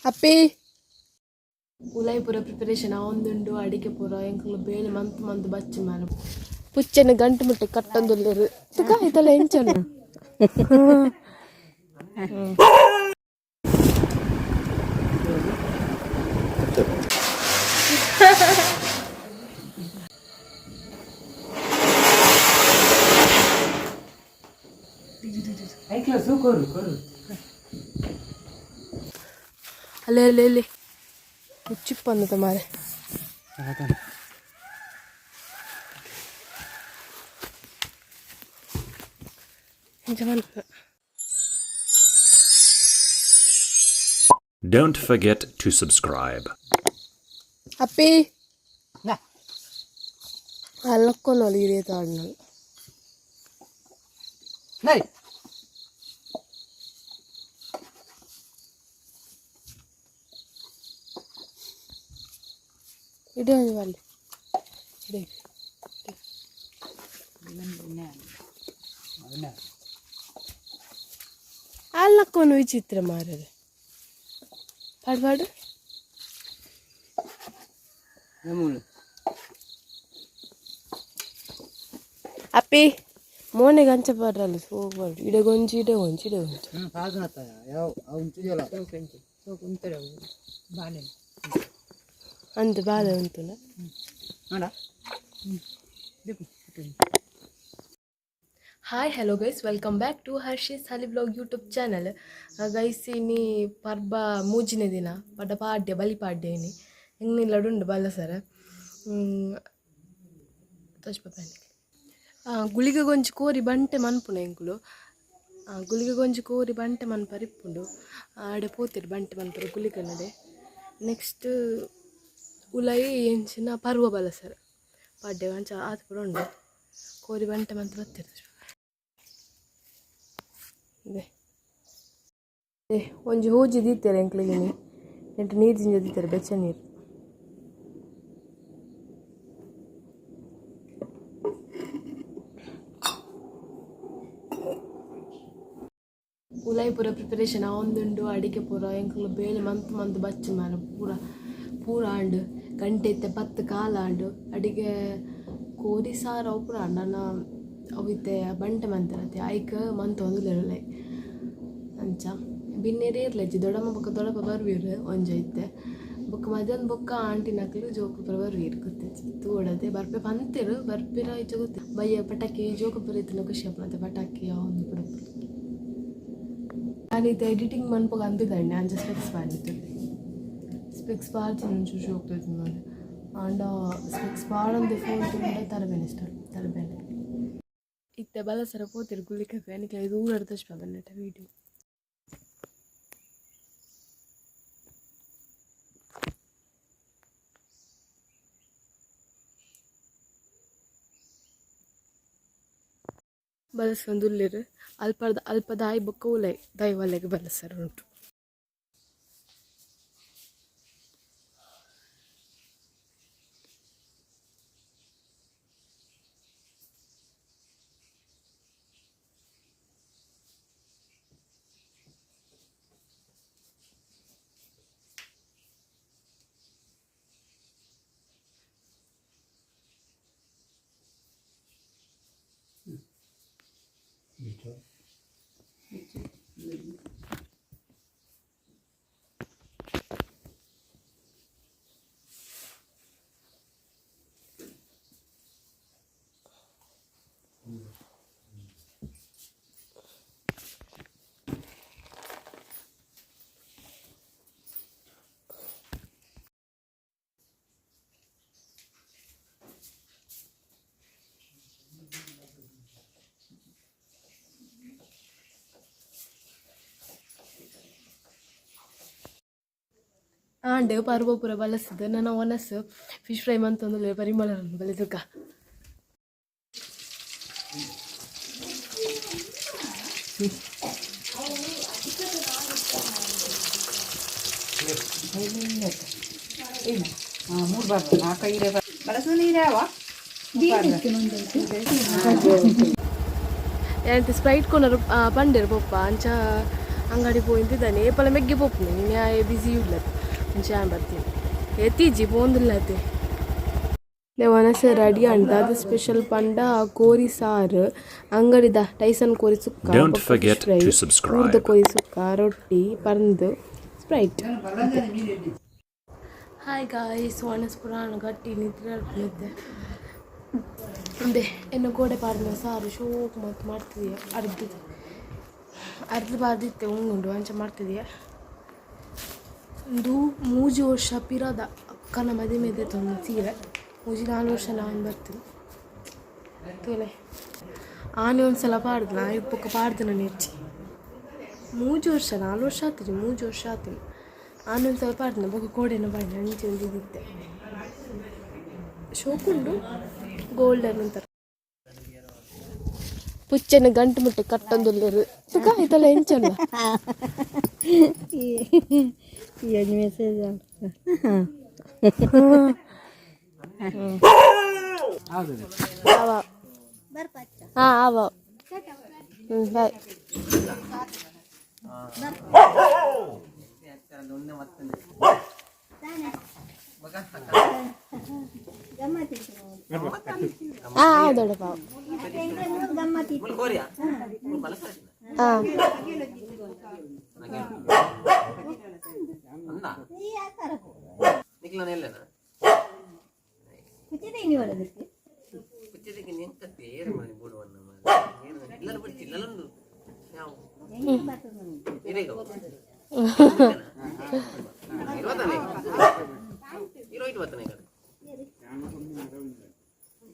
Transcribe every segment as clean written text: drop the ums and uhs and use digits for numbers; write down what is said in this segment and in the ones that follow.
ಅಪ್ಪಿ ಉಲಾಯಿ ಪೂರ ಪ್ರಿಪರೇಷನ್ ಒಂದುಂಡು ಅಡಿಗೆ ಪೂರ ಎಂಕಲು ಬೇಳೆ ಮಂತ್ ಬಚ್ಚಿ ಮಾರ ಪುಚ್ಚನ ಗಂಟು ಮುಟ್ಟೆ ಕಟ್ಟೊಂದುಲ್ಲೇರು ಇದೆಲ್ಲ ಎಂಚನ ಅಲ್ಲೇ ಅಲ್ಲೇ ಅಲ್ಲಿ ಚಿಪ್ ಬಂದದ ಮಾರೆ Don't forget to subscribe. ಅಪ್ಪಿ ಅಲ್ಲಕ್ಕೊಂದು ಇದೇ ತಾಡ್ನಲ್ಲ ಇಡೇ ಅಲ್ಲಿ ಇಡೇ ಅಲ್ಲಕ್ಕೊಂದು ವಿಚಿತ್ರ ಮಾರದೆ ಪಾಡು ಅಪ್ಪಿ ಮೋನೆಗೆ ಅಂಚ ಪಾಡ್ರಲ್ಲ ಹೋಗ್ಬಾರ್ದು ಇಡಗೊಂಚಿ ಅಂತ ಬಾಳೆ ಉಂಟು hi hello guys welcome back to ಹರ್ಷಿಸ್ ಹಲಿ ಬ್ಲಾಗ್ ಯೂಟ್ಯೂಬ್ ಚಾನಲ್ ಗೈಸ್ ಇನಿ ಪರ್ಬ ಮೂಜಿನ ದಿನ ಪಡ್ಡ ಪಾಡ್ಯ ಬಲಿಪಾಡ್ಯ ಇನಿ ಹೆಂಗಿಲ್ಲಡುಂಡು ಬಲ್ಲ ಸರ ಗುಳಿಗೆ ಗೊಂಚಿ ಕೋರಿ ಬಂಟೆ ಮನ್ಪುನ ಎಂಕುಲು ಗುಳಿಗೆ ಗೊಂಚಿ ಕೋರಿ ಬಂಟೆ ಮನ್ಪರಿಪ್ಪುಂಡು ಆಡೆ ಪೋತಿರು ಬಂಟೆ ಮನ್ಪರ ಗುಳಿಗೆ ನಡೆ ನೆಕ್ಸ್ಟ್ ಉಲಾಯಿ ಎಂಚಿನ ಪರ್ವ ಬಲ ಸರ್ ಪಾಡ್ಯ ಅಂಚ ಆತ ಪುರ ಉಂಡು ಕೋರಿ ಬಂಟೆ ಮಂತ್ ಬರ್ತಿರು ಒಂಜಿ ಹೂಜಿ ದೀತಾರೆ ಎಂಕ್ಲಿಗೆ ಎಂಟು ನೀರು ಜಿಂಜ ದೀತಾರೆ ಬೆಚ್ಚ ನೀರು ಉಲಾಯಿ ಪೂರ ಪ್ರಿಪರೇಷನ್ ಒಂದುಂಡು ಅಡಿಗೆ ಪೂರ ಎಂಕಲು ಬೇಳೆ ಮಂತ್ ಬಚ್ಚಿ ಮಾರ ಪೂರ ಆಂಡು ಗಂಟೆ ಇತ್ತೆ 10 ಕಾಲ ಆಂಡು ಅಡಿಗೆ ಕೋರಿ ಸಾರ ಅವು ಪೂರ ನನ್ನ ಅವಿತ್ತೆ ಬಂಟೆ ಮಂತರತ್ತೆ ಐಕ ಮಂತ್ ಒಂದುಲೆರಲೈ ಅಂಚ ಬಿನ್ನೇರಿ ಇರ್ಲಜ್ಜಿ ದೊಡ್ಡಪ್ಪ ಬರ್ವೀರು ಒಂಜೈತೆ ಬೊಕ್ಕ ಮಧ್ಯಾಹ್ನ ಬೊಕ್ಕ ಆಂಟಿ ನಕ್ಲು ಜೋಕುಪುರ ಬರ್ವೀರು ಗೊತ್ತೈತಿ ತೂಡದೆ ಬರ್ಪೆ ಪಂತಿರು ಬರ್ಪಿರ ಈಚೆ ಗೊತ್ತು ಬಯ್ಯ ಪಟಾಕಿ ಜೋಕುಪುರ ಇತ್ತು ಖುಷಿ ಮತ್ತೆ ಪಟಾಕಿ ಒಂದು ಪುಡ ನಾನಿತ್ತು ಎಡಿಟಿಂಗ್ ಮನ್ಪೋಗ ಅಂತಿದ್ದಂಡೆ ಅಂಚ ಸ್ಪೆಕ್ಸ್ ಪಾಡಿತ್ತು ಸ್ಪೆಕ್ಸ್ ಪಾಡ್ತೀನಿ ಶುಶಿ ಹೋಗ್ತೈತಿ ನೋಡಿ ಆಂಡ ಸ್ಪೆಕ್ಸ್ ಪಾಡಂದು ಫೋನ್ ತುಂಬ ತರಬೇನೆ ಇತ್ತೆ ಬಲ ಸರ ಪೋತಿರು ಗುಳಿಕ ನನಗೆ ದೂರ ಅರ್ಧಷ್ಟು ಬಂದಟ ವೀಡಿಯೋ ಬಲಸಂದುಲ್ಲಿರು ಅಲ್ಪ ದಾಯಿ ಬೊಕ್ಕ ಉಲೈ ದೈವಲೆಗೆ ಬಲಸರ ಉಂಟು ಆಂಡೆ ಪರ್ವ ಪೂರ ಬಲಸಿದ ನನ್ನ ಒನಸ್ ಫಿಶ್ ಫ್ರೈ ಮಂತೊಂದು ಪರಿಮಳ ಬಲಿದುಕ ಸ್ಪ್ರೈಟ್ ಕೊನರು ಪಂಡಿರು ಪಪ್ಪ ಅಂಚ ಅಂಗಡಿ ಪೋಯಿಂತಿದ್ದಾನೆ ಏಪಲ ಮೆಗ್ಗೆ ಪೋಪುನೆ ನೀನು ಬಿಸಿ ಇಲ್ಲತ್ತೆ ಮುಂಚೆ ಬರ್ತೀನಿ ಎತ್ತೀಜಿ ಪೋಂದಿಲ್ಲತ್ತೆ ಲೆವನಸ ರೆಡಿ ಅಂಟ ಅದು ಸ್ಪೆಷಲ್ ಪಂಡ ಕೋರಿ ಸಾರು ಅಂಗಡಿದ ಟೈಸನ್ ಕೋರಿ ಸುಕ್ಕ Don't forget fry to ಊರ್ದ subscribe. ಕೋರಿ ಸುಕ್ಕ ರೊಟ್ಟಿ ಪರಂದು ಸ್ಪ್ರೈಟ್ ಹಾಯ್ ಗಾಯ್ಸ್ ಪುರಾಣ ಗಟ್ಟಿ ನಿದ್ರೆ ಅಂದೆ ಎನ್ನು ಗೋಡೆ ಪಾಡಿನ ಸಾರು ಶೋಕ್ ಮತ್ತು ಮಾಡ್ತಿದೆಯಾ ಅರ್ಧ ಬಾರ್ದಿತ್ತೆ ಉಂಗುಂಡು ಅಂಚ ಮಾಡ್ತಿದೆಯಾ ಒಂದು 3 ವರ್ಷ ಪಿರದ ಅಕ್ಕನ ಮದುವೆ ತಂದು ಸೀರೆ 4 ವರ್ಷ ನಾನು ಬರ್ತೀನಿ ತೋಲೆ ಆನೆ ಒಂದ್ಸಲ ಪಾಡ್ದು ನಾ ಇಪ್ಪಕ್ಕ ಪಾಡ್ದು ನಾನು ಹೆಚ್ಚಿ 3 ವರ್ಷ 4 ವರ್ಷ ಆಗ್ತೀನಿ 3 ವರ್ಷ ಆಗ್ತೀನಿ ಆನೆ ಒಂದ್ಸಲ ಪಾಡ್ದು ಬೊಕ್ಕ ಕೋಡೆನ ಪಾಡಿನ ಅಂಚೆ ಒಂದು ಇದಿತ್ತೆ ಶೋಕುಂಡು ಗೋಲ್ಡನ್ ಅಂತಾರೆ ಪುಚ್ಚನ ಗಂಟು ಮುಟ್ಟೆ ಕಟ್ಟೊಂದುಲ್ಲೇರು ಇದೆಲ್ಲ ಎಂಚಲ್ಲ ಮೆಸೇಜ್ ಅವ ಹಾಂ ಅವ ಬಾಯ್ ಹಾಂ ಹೌದಪ್ಪ ಹಾಂ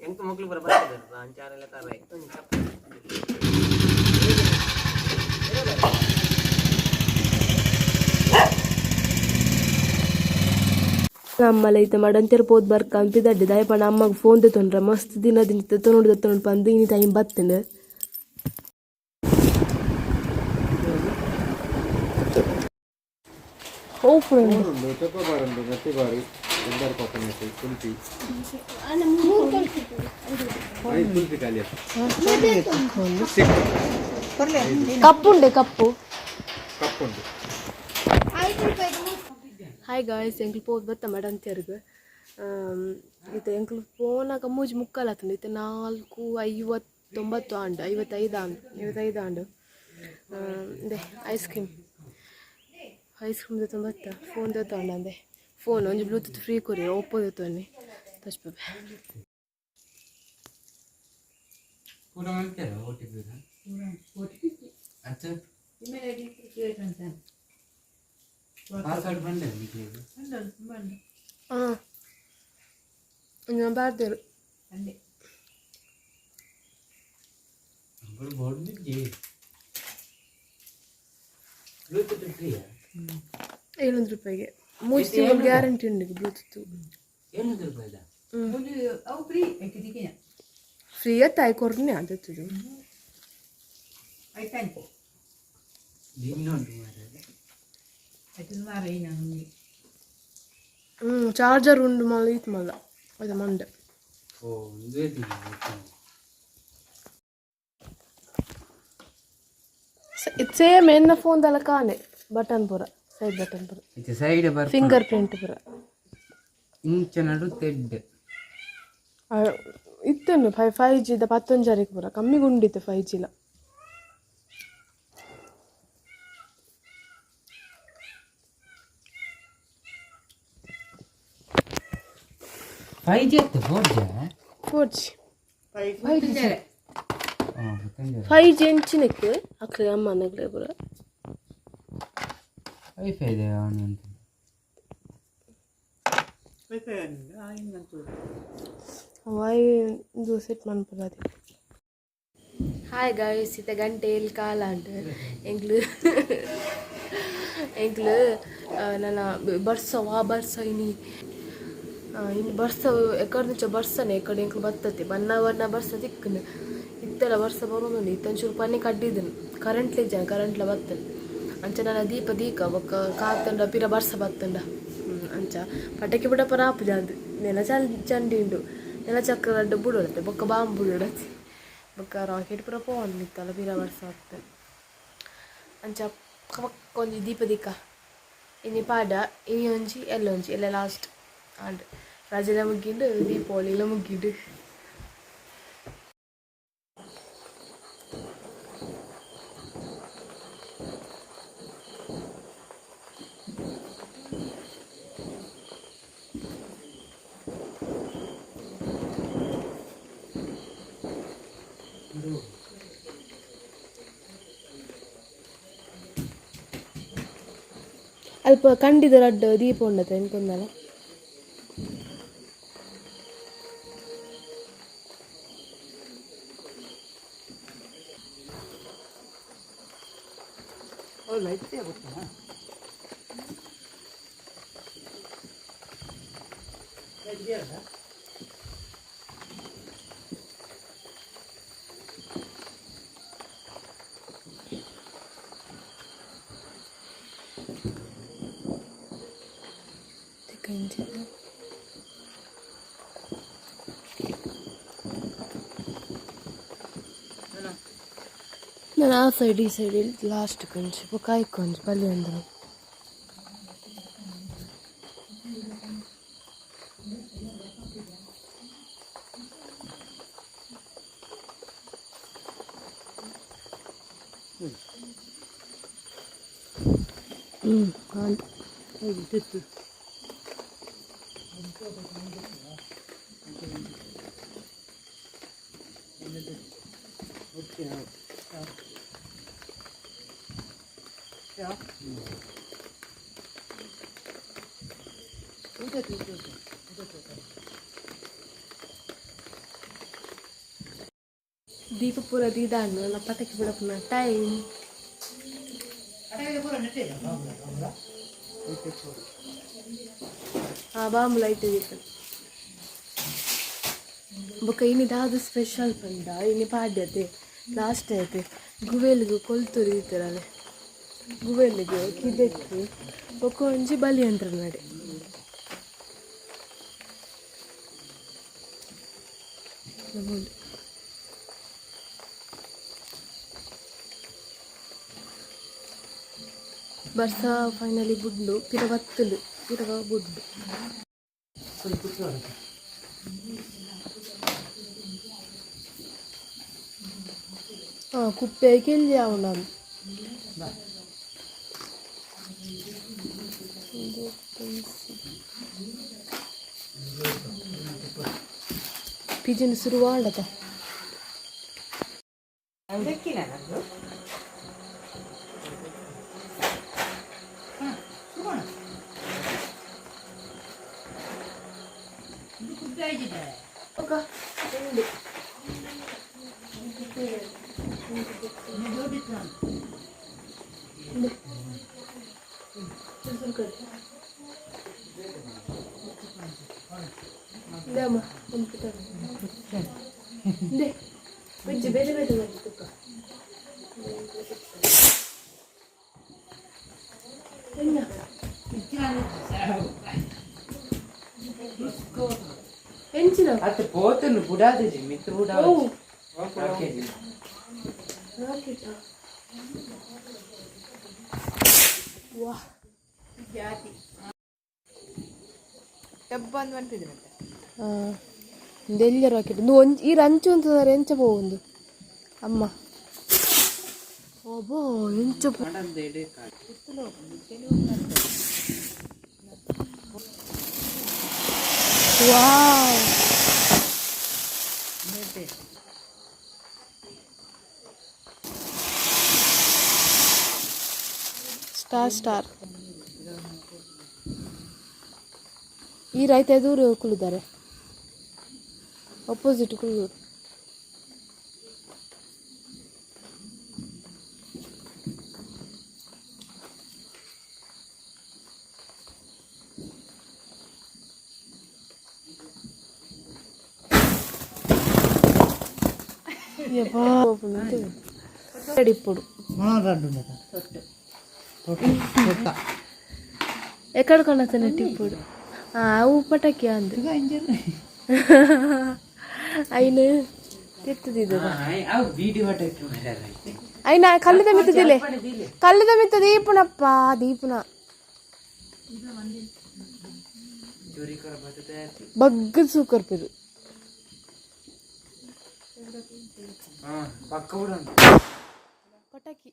ಎಂಟು ಮಕ್ಕಳು ಬರಬಾರ್ದು ಅಂಚಾರೆಲ್ಲ ತರ ನಮ್ಮಲ್ಲ ಐತೆ ಮಾಡಂತಿರ್ಬೋದು ಬರ್ಕ ಅಂತಿದ್ದೆ ದಯಪಣ ಅಮ್ಮಗೆ ಫೋನ್ ತೊಂದ್ರೆ ಮಸ್ತ್ ದಿನದಿಂದ ತೊಗೊಂಡು ಬಂದು ಇನ್ನು ಟೈಮ್ ಬರ್ತೇನೆ ಕಪ್ಪುಂಡೆ ಕಪ್ಪು ಹಾಯ್ ಗಾಯ್ಸ್ ಎಂಕ್ಲು ಪೋದು ಬತ್ತ ಮಾಡಂತಿಯರ್ಗು ಇದು ಎಂಕ್ಲು ಫೋನಾಗ ಮೂಜಿ ಮುಕ್ಕಲಾತಂಡು ಇದು 4:59 ಆಂಡು 55 ಆಂಡು ಅದೇ ಐಸ್ ಕ್ರೀಮ್ ಬತ್ತ ಫೋನ್ ತೊಗೊಂಡು ಅಂದೆ ಫೋನ್ ಒಂಜಿ ಬ್ಲೂಟೂತ್ ಫ್ರೀ ಕೊರಿ ಒಪ್ಪೋ ತೊಗೊಂಡು ತಚ್ಪೆ ಹಾಂ ಬಾರ್ದೇರು ₹700 3 ತಿಂಗಳು ಗ್ಯಾರಂಟಿ ಉಂಡು ಬ್ಲೂಟೂತ್ ಫ್ರೀ ತಾಯಿ ಕೊರ್ನೆ ಅದತ್ತು ಚಾರ್ಜರ್ ಉಂಡು ಮಲ್ಲ ಇತ್ತು ಮಲ್ಲ ಅದು ಮಂಡೆ ಸೇಮ್ ಎನ್ನ ಫೋನ್ದಲ್ಲ ಕಾಣೆ ಬಟನ್ ಪೂರ ಸೈಡ್ ಬಟನ್ ಪೂರ ಸೈಡ್ ಫಿಂಗರ್ ಪ್ರಿಂಟ್ ಪೂರ ಇಂಚ ನಡು ತೆಡ್ ಇತ್ತೇನು 5G 11 ಪೂರ ಕಮ್ಮಿ ಗುಂಡಿತ್ತು 5G 5G ಅತ್ತೆ 4G 5G ಎಂಚಿನಕ್ಕೆ ಅಕ್ಕಗೆ ಅಮ್ಮ ನಗಲೆ ಪೂರ ವೈಫೈ ಇದೆ ಅವನು ಇದು ಸೆಟ್ ಮಾಡ್ಬೋದು ಹಾಯ್ ಗಾಯ್ಸ್ ಇತ್ತ ಗಂಟೆ ಎಲ್ಲಿ ಕಾಲ ಅಂಟ ಎಂಕ್ಲು ನನ್ನ ಬರ್ಸ ಇನ್ನು ಬರ್ಸ ಎಕಡೆ ನುಚ್ಚ ಬರ್ಸನೆ ಎಕಡೆ ಎಂಕ್ಲು ಬರ್ತತೆ ಬಣ್ಣ ಬರ್ಸ ತಿಕ್ಕನು ಇತ್ತೆಲ್ಲ ಬರ್ಸ ಬರೋದು ಇತ್ತೊಂಚೂರು ಪನ್ನಿ ಕಡ್ಡಿದ್ದನು ಕರೆಂಟ್ಲ ಬರ್ತದೆ ಅಂಚ ನನ್ನ ದೀಪ ಒಕ್ಕ ಕಾತಂಡ ಪಿರ ಬರ್ಸ ಬತ್ತಂಡ ಅಂಚ ಪಟಾಕಿ ಬಿಡ ಪರ ಆಪು ಜಾದು ನೆಲ ಚಂಡಿ ಉಂಡು ನೆಲ ಚಕ್ರ ಅಡ್ಡ ಬಿಡೋಡತ್ತೆ ಬೊಕ್ಕ ಬಾಂಬು ಬೊಕ್ಕ ರಾಕೆಟ್ ಪುರ ಪೋನ್ಲಿತ್ತಲ್ಲ ಪಿರ ಬರ್ಸ ಆಗ್ತದೆ ಅಂಚ కొంచెం దీపదిక్క ఇన్ని పాడ ఇవి ఉంచి ఎల్లుంచి ఇలా లాస్ట్ అంటే రజల ముగ్గిండు దీపావళిలో ముగ్గిండు ಅಲ್ಪ ಕಂಡಿದ ರಡ್ಡು ದೀಪ ಉಂಡತ ಎಂಕೊಂದಲ್ಲ ನಾನು ಆ ಸೈಡ್ ಈ ಸೈಡ್ ಲಾಸ್ಟ್ ಕೊಂಚ ಕಾಯ್ಕೊಂಚ ಬಲಿ ಅಂದ್ರೆ दीप पूरा दीदार ना पता कि अपना टाइम हाँ बाम लाइट दीप बक इन दाद स्पेशल पंड इन पाड्यते लास्ट आयते गुवेलिगे कोल्तूರು ದೀತಾರಲ್ಲ ಗುವೇಲಿಗೆ ಕಿದೆಕ್ಕೆ ಬೊಕ್ಕ ಒಂಜಿ ಬಲಿ ಅಂತರ ನಡೆ ಬರ್ಸ ಫೈನಲಿ ಬುಡ್ಲು ಪಿರವತ್ತಲು ಪಿರವ ಬುಡ್ಲು ಕುಪ್ಪೆಗೆ ಇಲ್ಲಿ ಯಾವ ನಾನು ಪಿಜಿನ ಶುರುವಾಡದ Dama, computer. De, wait, bete bete lagi tukar. Enggak. Encina. Ate pote nu budade ji mitru budade. Oh. Okay. Rocket. Wah. Jadi. Tabban vantidu. ಇದೆಲ್ಲ ರಾಕೆಟ್ ಈ ರಂಚು ಅಂತದಾರೆ ಎಂಚ ಹೋಗುಂದು ಅಮ್ಮ ಓಬೋ ಎಂಚ ವಾವ್ ಸ್ಟಾರ್ ಈ ರೈತ ಎದುರು ಕುಳಿದ್ದಾರೆ opposite kulur ya babu nanti ready podu mana radu neta totta ekkada konatane tippodu upataki andu ayne ತಿರ್ತದಿದ್ದ ಆ video type ಮಾಡಿದ್ದಾರೆ అయినా కళ్ళుద మిత్తదిలే కళ్ళుద మిత్త దీపునప్ప దీపున బగ్గ సూకర్ పెరు పటాకి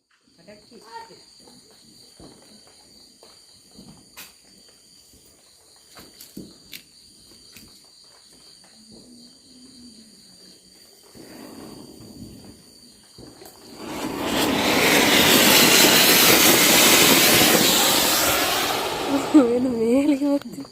ಮೇಲಿಗೆ ಹೋಗ್ತೀನಿ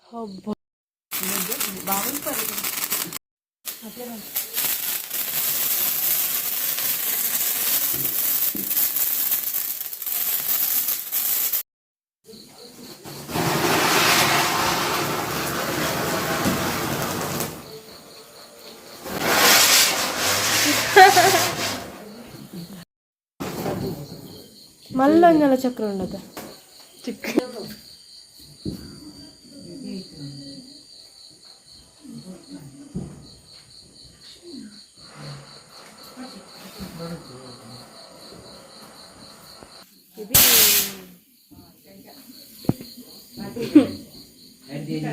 ಹಬ್ಬ మళ్ళీ చక్ర ఉండదు చిక్క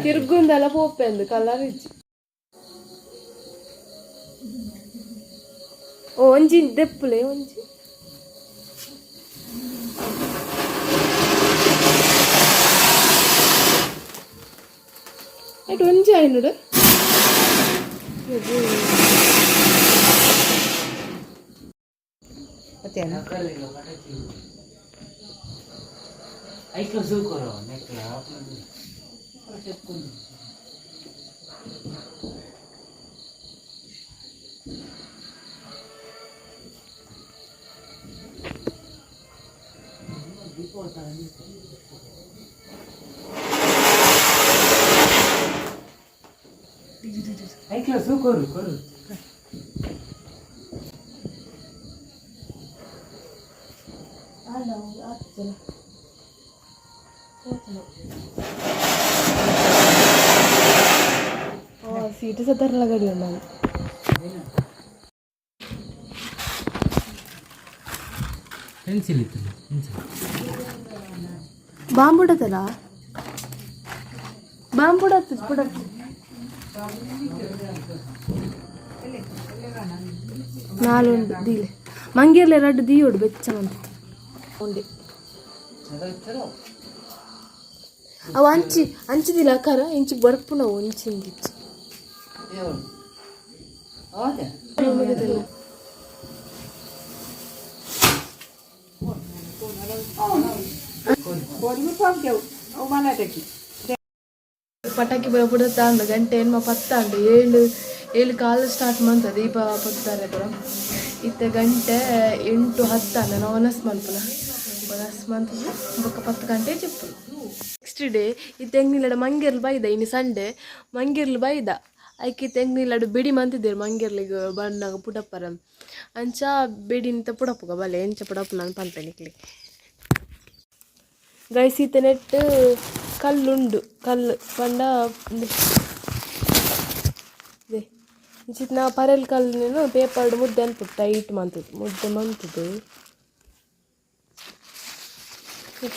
తిరుగుందలా పోయింది కలర్ ఇచ్చి ಒಂಜಿ ದೆಪ್ಪುಲೆ ಒಂಜಿ ಅಯ್ತು ಒಂಜಿ ಆಯ್ನುಡು करू సీటు సతర్ల గడి ఉన్నాను पेन्सिल ಬಾಂಬುಡತದ ಬಾಂಬುಡತ್ತ ಪುಡತ್ತ ನಾಲುಂಡು ದೀಲೆ ಮಂಗೇರ್ಲೆ ರಡ್ಡು ದೀಯೋಡು ಬೆಚ್ಚಮಂತ ಉಂಡೆ ಅವು ಅಂಚಿದಿಲ್ಲ ಅಕ್ಕಾರ ಇಂಚಿ ಬರ್ಪು ನಾವು ಒಂಚಿಂದಿಚ್ಚಿ ಪಟಾಕಿ ಬಿಡುತ್ತಾಂಡು ಗಂಟೆ ಏನು ಪತ್ತಾಂಡು ಏಳು ಕಾಲು ಸ್ಟಾರ್ಟ್ ಮಾಡ್ತದೆ ದೀಪ ಪತ್ತಾರೆ ಕೂಡ ಇತ್ತೆ ಗಂಟೆ 8-10 ನಾವು ಒನಸ್ ಮಲ್ಪುನ ಬೊಕ್ಕ 10 ಗಂಟೆ ಚಿಪ್ಪುನು ನೆಕ್ಸ್ಟ್ ಡೇ ಈ ತೆಂಗಿನೀಲಡ ಮಂಗೇರ್ಲು ಬೈದ ಇನ್ನು ಸಂಡೆ ಮಂಗೇರ್ಲು ಬೈದ ಐಕಿ ತೆಂಗಿನೀಲಡು ಬಿಡಿ ಮಂತಿದ್ದೇರು ಮಂಗೇರ್ಲಿಗೆ ಬಣ್ಣಾಗ ಪುಡಪ್ಪರ ಅಂಚ ಬಿಡಿಂತ ಪುಡಪ್ಪುಗ ಬಲೆ ಎಂಚ ಪುಡಪ್ಪು ನಾನು ಪಂಪೆನಿಕ್ಲಿ ಗೈಸೀತ ನೆಟ್ಟು ಕಲ್ಲುಂಡು ಕಲ್ಲು ಪಂಡ ಇಂಚಿತ್ ನಾ ಪರೆಲ್ ಕಲ್ಲು ಪೇಪರ್ಡು ಮುದ್ದೆ ಅನ್ಪುಟ್ಟು ಟೈಟ್ ಮುದ್ದೆ ಮಂತದ್ದು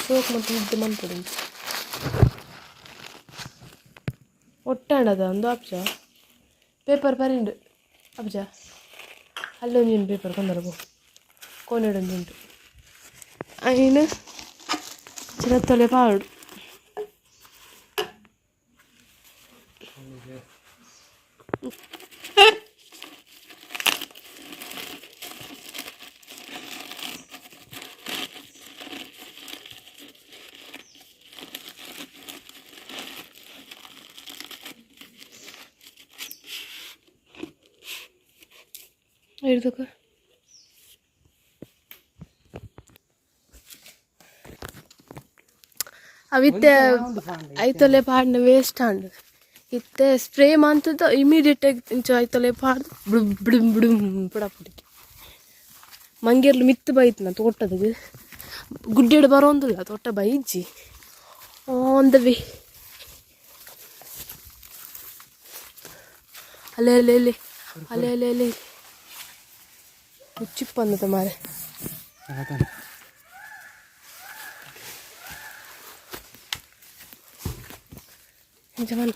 ಶೋಕ್ ಮತ್ತು ಮುದ್ದೆ ಮಂತದು ಒಟ್ಟಾಂಡದ ಒಂದು ಅಪ್ಜ ಪೇಪರ್ ಪರಿಂಡು ಅಪ್ಜ ಅಲ್ಲೊಂದು ಪೇಪರ್ ಕೊಂದರಬೋ ಕೋನೆಡೊಂದುಂಟು ಅಯ್ಯನ ಚಿರತ್ತೊಲೆ ಪಾಡು എടുത്തൊക്കെ ಅವಿತ್ತೆ ಐತೊಲೆ ಪಾಡ್ನ ವೇಸ್ಟ್ ಆಂಡ್ ಇತ್ತೆ ಸ್ಪ್ರೇ ಮಂತದ ಇಮಿಡಿಯೇಟ್ ಆಗಿ ಇಂಚು ಐತೊಲೆ ಪಾಡ್ದು ಬಿಡುಮ್ ಬಿಡುಮ್ ಬಿಡುಮ್ ಪುಡ ಪುಡಿಕೆ ಮಂಗೇರ್ಲು ಮಿತ್ತು ಬೈತ್ನ ತೋಟದ ಗುಡ್ಡೆಡು ಬರೋಂದಿಲ್ಲ ತೋಟ ಬೈಜಿ ಆನ್ ದ ವೇ ಅಲೆ ಅಲೆ ಅಲೆ ಅಲೆ ಅಲೆ ಅಲೆ ಚಿಪ್ ಅನ್ನದ ಮಾರೆ ಜಮನ್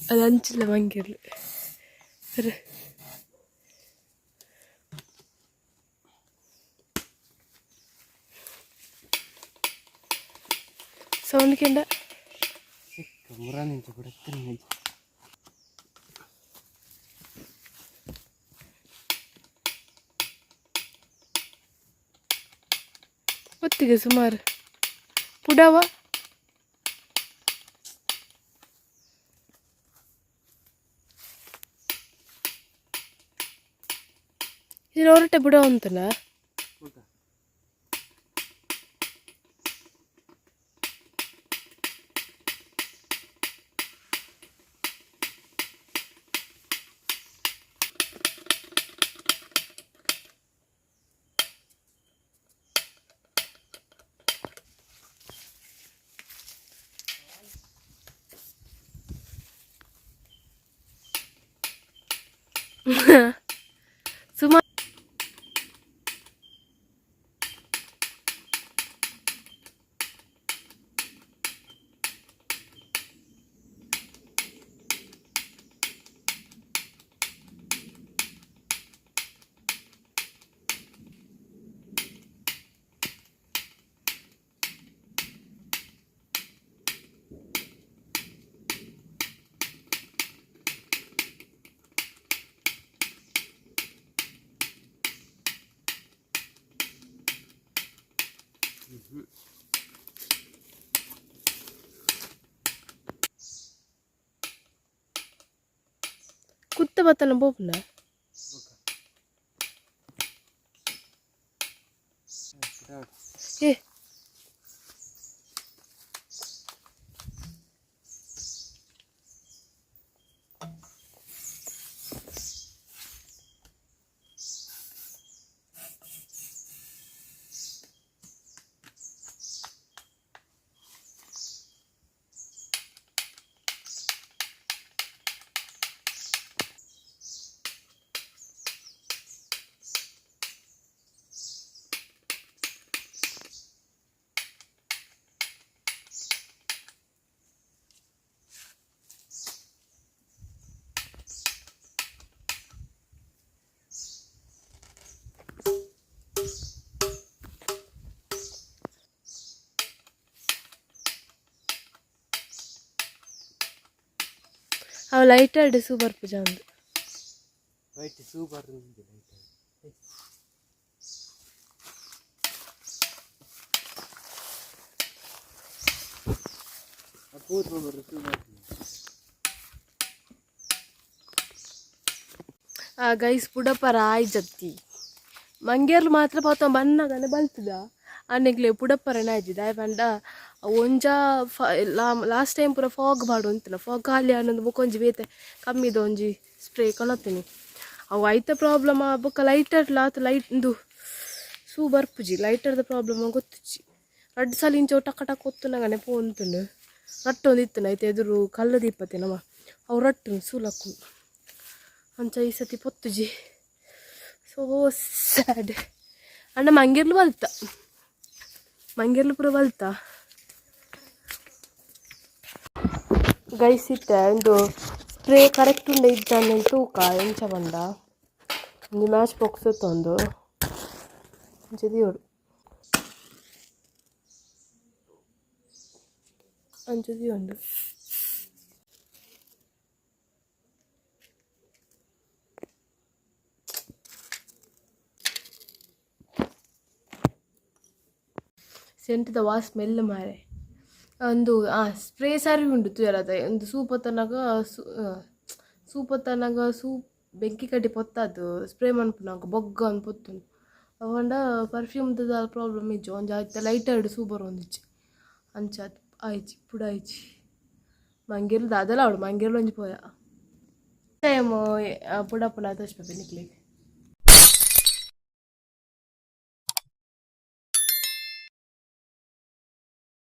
ಅದು ಹಂಚಿಲ್ಲ ಮಂಗಿರ್ಲಿ ಸೌಂಡ್ ಕೆಂಡ ಹೊತ್ತಿಗೆ ಸುಮಾರು ಪುಡವ ಇದು ಹೊರಟೆ ಬುಡವ ಅಂತಲ್ಲ ಸುಮಾರು ಕುತ್ತ ಬತ್ತನ ಬೋಪುನ ಏ ಅವ ಲೈಟ್ ಆಡ್ ಸೂಪರ್ ಪೂಜಾ ಒಂದು ವೈಟ್ ಸೂಪರ್ ಗೈಸ್ ಪುಡಪರ ಆಯ್ ಜತ್ತಿ ಮಂಗೇರ್ಲು ಮಾತ್ರ ಪಾತ ಬನ್ನಗನೆ ಬಲ್ತದ ಅನ್ನೆಗ್ಲೆ ಪುಡಪ್ಪರನೆ ಆಯ್ತಿದ ಆಯ್ ಪಂಡ ಒಂಜ ಲಾಸ್ಟ್ ಟೈಮ್ ಪೂರ ಫಾಗ್ ಬಾಡು ಅಂತಿಲ್ಲ ಫಾಗ್ ಖಾಲಿ ಅನ್ನೊಂದು ಬೊಕೊಂಜಿ ಬೇತೆ ಕಮ್ಮಿದ ಒಂಜಿ ಸ್ಪ್ರೇ ಕೊಳತೀನಿ ಅವು ಐತ ಪ್ರಾಬ್ಲಮ್ ಬೊಕ್ಕ ಲೈಟರ್ ಲಾತ್ ಲೈಟ್ ಇಂದು ಸೂ ಬರ್ಪುಜಿ ಲೈಟರ್ದ ಪ್ರಾಬ್ಲಮ್ ಗೊತ್ತುಜಿ ರಡ್ಡು ಸಲ ಇಂಚ ಟಕ್ಕ ಟಕ್ ಒತ್ತುನಗನೆ ಪೋಂತುಂಡು ರಟ್ಟು ಒಂದು ಇತ್ತು ಐತೆ ಎದುರು ಕಲ್ಲು ದೀಪತಿ ನಮ್ಮ ಅವು ರಟ್ಟು ಸೂಲಕ್ಕು ಅಂಚ ಈ ಸತಿ ಪೊತ್ತುಜಿ ಸೋ ಸ್ಯಾಡ್ ಅಣ್ಣ ಮಂಗೇರ್ಲು ಬಲ್ತ ಮಂಗೇರ್ಲು ಪೂರ ಬಲ್ತ ಗೈಸ್ ಇತ್ತೆ ಒಂದು ಸ್ಪ್ರೇ ಕರೆಕ್ಟ್ ಉಂಡೆ ಇದ್ದಾನೆ ತೂಕ ಎಂಚ ಬಂದ ಒಂದು ಮ್ಯಾಚ್ ಬಾಕ್ಸ್ ತೊಂದು ಅಂಚದಿಯೋಡು ಅಂಚದಿಯೋಂಡು ಸೆಂಟ್ದ ವಾ ಸ್ಮೆಲ್ ಮಾರೆ ಒಂದು ಸ್ಪ್ರೇ ಸಾರಿ ಉಂಡು ತುಯರದ ಒಂದು ಸೂಪತ್ತನಾಗ ಸೂಪ್ ಬೆಂಕಿ ಕಡ್ಡಿ ಪೊತ್ತದು ಸ್ಪ್ರೇ ಮನ್ಪುನಾಗ ಬೊಗ್ಗ ಅನ್ ಪೊತ್ತುಂಡು ಅವಂಡ ಪರ್ಫ್ಯೂಮ್ದ ಪ್ರಾಬ್ಲಮ್ ಇಜ್ಜು ಒಂಜಿ ಆಯ್ತ ಲೈಟರ್ಡ್ ಸೂಪರ್ ಒಂದಿಜ್ಜಿ ಅಂಚ ಆಯ್ಚಿ ಪುಡ ಆಯ್ಚಿ ಮಂಗೇರ್ಲು ದಾದಲ ಅವಡು ಮಂಗೇರ್ಲು ಒಂಜಿ ಪೋಯ ಟೈಮ್ ಪುಡ ಪುಡ ತೋಚ್ಪೆ ನಿಕ್ಲಿಗೆ